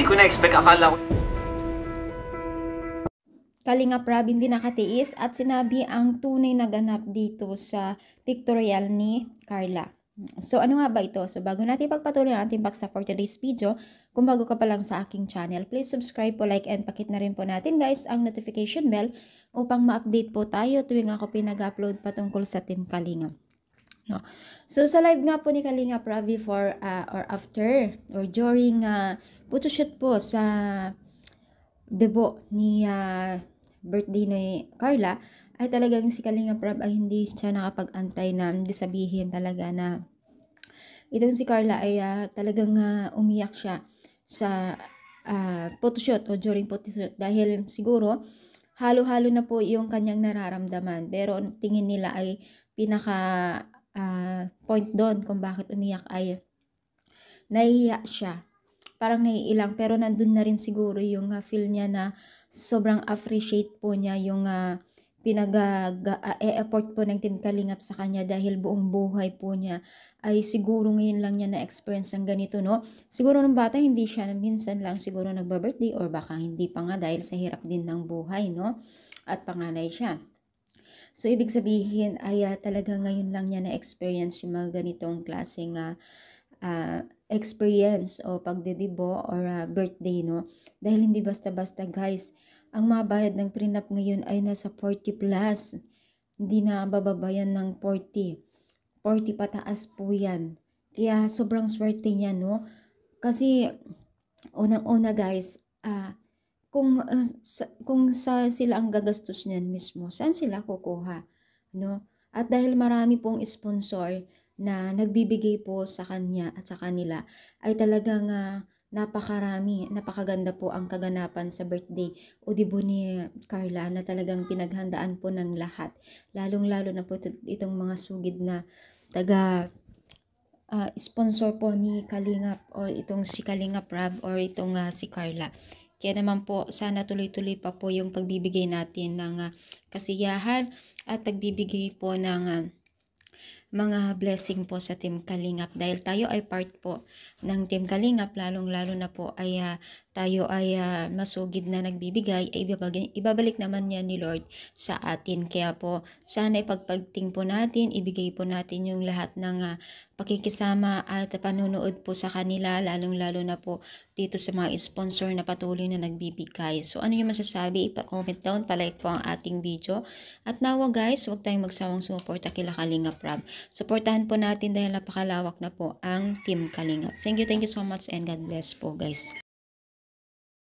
ko na-expect. Akala ko Kalingap Rob hindi nakatiis at sinabi ang tunay na ganap dito sa pictorial ni Carla. So ano nga ba ito? So bago natin pagpatuloy ang ating paksa for today's video, kung bago ka pa lang sa aking channel, please subscribe po, like, and pakit na rin po natin guys ang notification bell upang ma-update po tayo tuwing ako pinag-upload patungkol sa Team Kalingap. No. So sa live nga po ni Kalingap Rob before or after or during photoshoot po sa debo ni birthday ni Carla, ay talagang si Kalingap Rob ay hindi siya nakapag-antay na hindi sabihin talaga na itong si Carla ay talagang umiyak siya sa photoshoot o during photoshoot dahil siguro halo-halo na po yung kanyang nararamdaman, pero tingin nila ay pinaka point doon kung bakit umiyak ay nahihiya siya. Parang naiilang, pero nandun na rin siguro yung feel niya na sobrang appreciate po niya yung effort po ng Team Kalingap sa kanya dahil buong buhay po niya ay siguro ngayon lang niya na-experience ng ganito, no? Siguro nung bata hindi siya, minsan lang siguro nagba-birthday or baka hindi pa nga dahil sa hirap din ng buhay, no? At panganay siya. So, ibig sabihin ay talaga ngayon lang niya na-experience yung mga ganitong klaseng experience o pagdedibo or birthday, no? Dahil hindi basta-basta guys, ang mga bayad ng prenup ngayon ay nasa 40 plus. Hindi na bababayan ng 40. 40 pataas po yan. Kaya sobrang swerte niya, no? Kasi unang-una guys, kung sila ang gagastos niyan mismo, saan sila kukuha, no? At dahil marami pong sponsor na nagbibigay po sa kanya at sa kanila, ay talagang napakaganda po ang kaganapan sa birthday o dibo ni Carla na talagang pinaghandaan po ng lahat. Lalong-lalo na po itong mga sugid na taga sponsor po ni Kalingap or itong si Kalingap Rob or itong si Carla. Kaya naman po, sana tuloy-tuloy pa po yung pagbibigay natin ng kasiyahan at pagbibigay po ng mga blessing po sa Team Kalingap dahil tayo ay part po ng Team Kalingap, lalong-lalo na po ay tayo ay masugid na nagbibigay, ay ibabalik naman niya ni Lord sa atin. Kaya po sana ipagpagting po natin, ibigay po natin yung lahat ng pakikisama at panunood po sa kanila, lalong-lalo na po dito sa mga sponsor na patuloy na nagbibigay. So ano yung masasabi? Ipa-comment down, palike po ang ating video. At nawa guys, huwag tayong magsawang sumuporta kila Kalingap Rob. Suportahan po natin dahil napakalawak na po ang Team Kalingap. Thank you so much and God bless po guys.